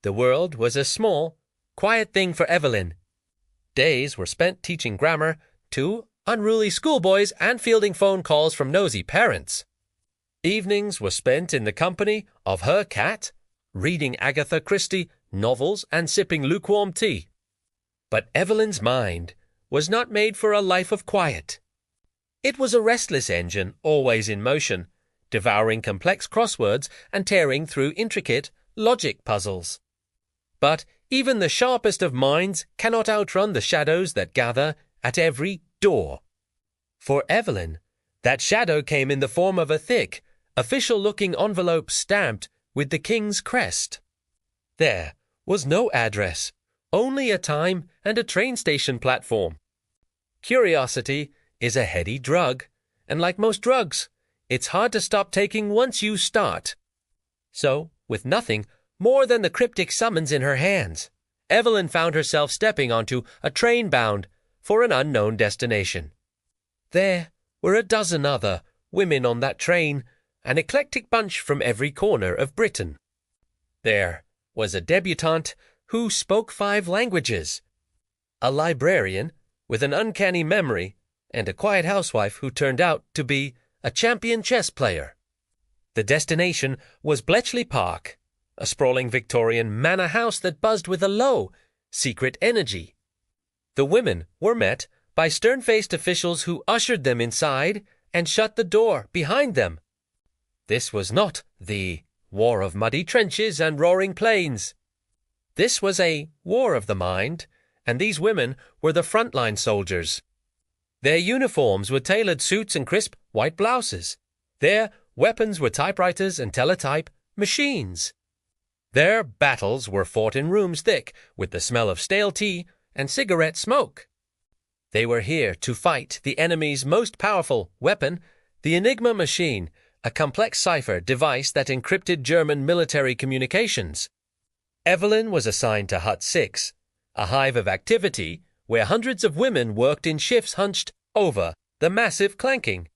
The world was a small, quiet thing for Evelyn. Days were spent teaching grammar to unruly schoolboys and fielding phone calls from nosy parents. Evenings were spent in the company of her cat, reading Agatha Christie novels and sipping lukewarm tea. But Evelyn's mind was not made for a life of quiet. It was a restless engine, always in motion, devouring complex crosswords and tearing through intricate logic puzzles. But even the sharpest of minds cannot outrun the shadows that gather at every door. For Evelyn, that shadow came in the form of a thick, official-looking envelope stamped with the king's crest. There was no address, only a time and a train station platform. Curiosity is a heady drug, and like most drugs, it's hard to stop taking once you start. So, with nothing more than the cryptic summons in her hands, Evelyn found herself stepping onto a train bound for an unknown destination. There were a dozen other women on that train, an eclectic bunch from every corner of Britain. There was a debutante who spoke 5 languages, a librarian with an uncanny memory, and a quiet housewife who turned out to be a champion chess player. The destination was Bletchley Park, a sprawling Victorian manor house that buzzed with a low, secret energy. The women were met by stern-faced officials who ushered them inside and shut the door behind them. This was not the war of muddy trenches and roaring plains. This was a war of the mind, and these women were the frontline soldiers. Their uniforms were tailored suits and crisp white blouses. Their weapons were typewriters and teletype machines. Their battles were fought in rooms thick with the smell of stale tea and cigarette smoke. They were here to fight the enemy's most powerful weapon, the Enigma machine, a complex cipher device that encrypted German military communications. Evelyn was assigned to Hut 6, a hive of activity where hundreds of women worked in shifts hunched over the massive clanking.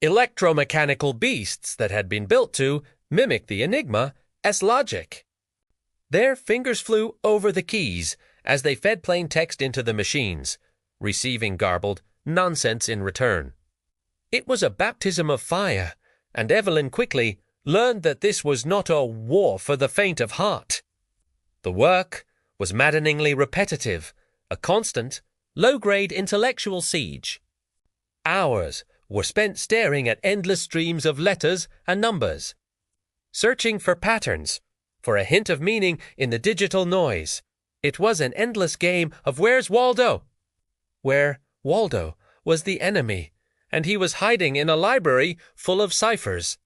Electromechanical beasts that had been built to mimic the Enigma as logic. Their fingers flew over the keys as they fed plain text into the machines, receiving garbled nonsense in return. It was a baptism of fire, and Evelyn quickly learned that this was not a war for the faint of heart. The work was maddeningly repetitive, a constant, low-grade intellectual siege. Hours were spent staring at endless streams of letters and numbers, searching for patterns, for a hint of meaning in the digital noise. It was an endless game of Where's Waldo? Where Waldo was the enemy, and he was hiding in a library full of ciphers.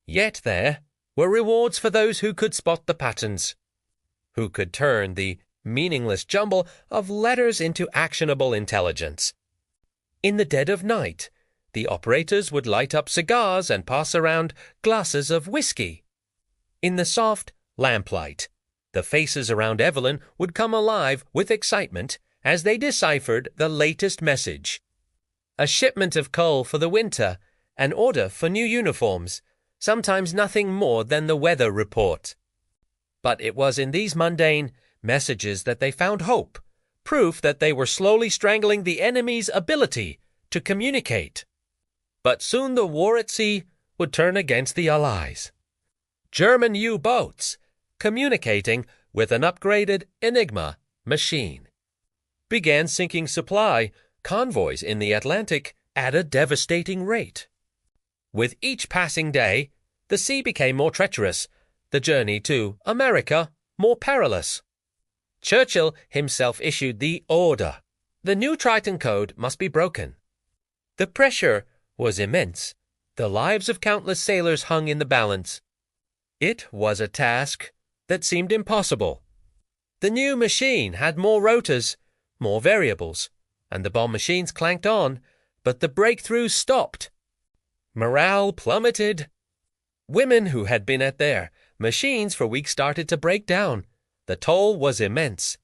Yet there were rewards for those who could spot the patterns, who could turn the meaningless jumble of letters into actionable intelligence. In the dead of night, the operators would light up cigars and pass around glasses of whiskey. In the soft lamplight, the faces around Evelyn would come alive with excitement as they deciphered the latest message. A shipment of coal for the winter, an order for new uniforms, sometimes nothing more than the weather report. But it was in these mundane messages that they found hope, proof that they were slowly strangling the enemy's ability to communicate. But soon the war at sea would turn against the Allies. German U-boats, communicating with an upgraded Enigma machine, began sinking supply convoys in the Atlantic at a devastating rate. With each passing day, the sea became more treacherous, the journey to America more perilous. Churchill himself issued the order. The new Triton Code must be broken. The pressure was immense. The lives of countless sailors hung in the balance. It was a task that seemed impossible. The new machine had more rotors, more variables, and the bomb machines clanked on, but the breakthroughs stopped. Morale plummeted. Women who had been at their machines for weeks started to break down. The toll was immense.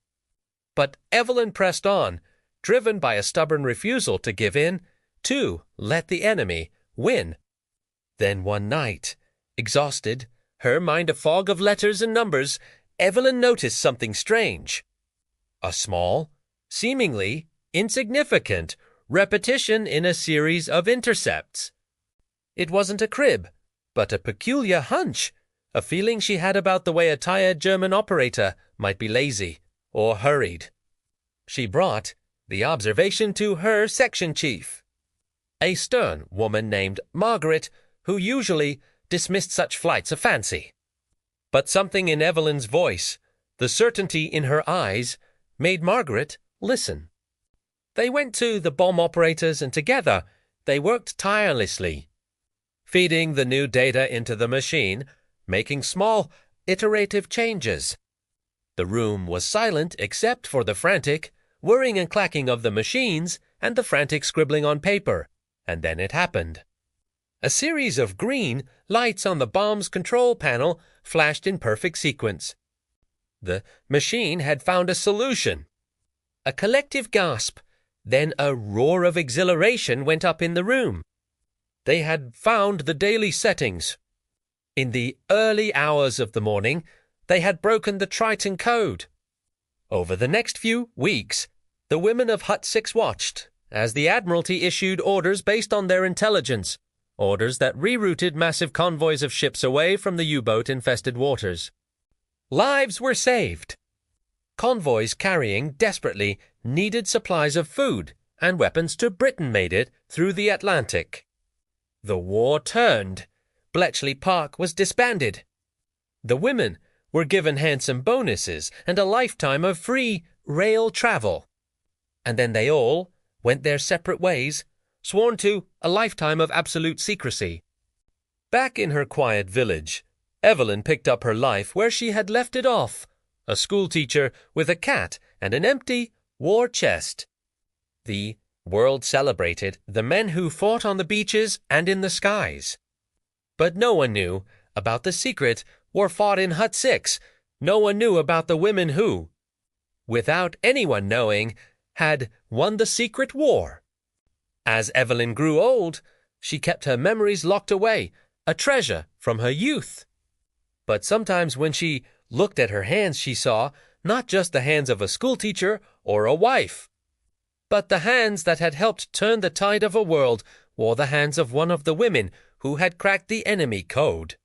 But Evelyn pressed on, driven by a stubborn refusal to give in, to let the enemy win. Then one night, exhausted, her mind a fog of letters and numbers, Evelyn noticed something strange. A small, seemingly insignificant repetition in a series of intercepts. It wasn't a crib, but a peculiar hunch, a feeling she had about the way a tired German operator might be lazy or hurried. She brought the observation to her section chief, a stern woman named Margaret, who usually dismissed such flights of fancy. But something in Evelyn's voice, the certainty in her eyes, made Margaret listen. They went to the bomb operators, and together they worked tirelessly, feeding the new data into the machine, making small, iterative changes. The room was silent except for the frantic, whirring and clacking of the machines and the frantic scribbling on paper, and then it happened. A series of green lights on the bomb's control panel flashed in perfect sequence. The machine had found a solution. A collective gasp, then a roar of exhilaration went up in the room. They had found the daily settings. In the early hours of the morning, they had broken the Triton code. Over the next few weeks, the women of Hut 6 watched as the Admiralty issued orders based on their intelligence, orders that rerouted massive convoys of ships away from the U-boat-infested waters. Lives were saved. Convoys carrying desperately needed supplies of food and weapons to Britain made it through the Atlantic. The war turned. Bletchley Park was disbanded. The women were given handsome bonuses and a lifetime of free rail travel. And then they all went their separate ways, sworn to a lifetime of absolute secrecy. Back in her quiet village, Evelyn picked up her life where she had left it off, a schoolteacher with a cat and an empty war chest. The world celebrated the men who fought on the beaches and in the skies. But no one knew about the secret war fought in Hut 6. No one knew about the women who, without anyone knowing, had won the secret war. As Evelyn grew old, she kept her memories locked away, a treasure from her youth. But sometimes when she looked at her hands, she saw not just the hands of a schoolteacher or a wife, but the hands that had helped turn the tide of a world, or the hands of one of the women who had cracked the enemy code.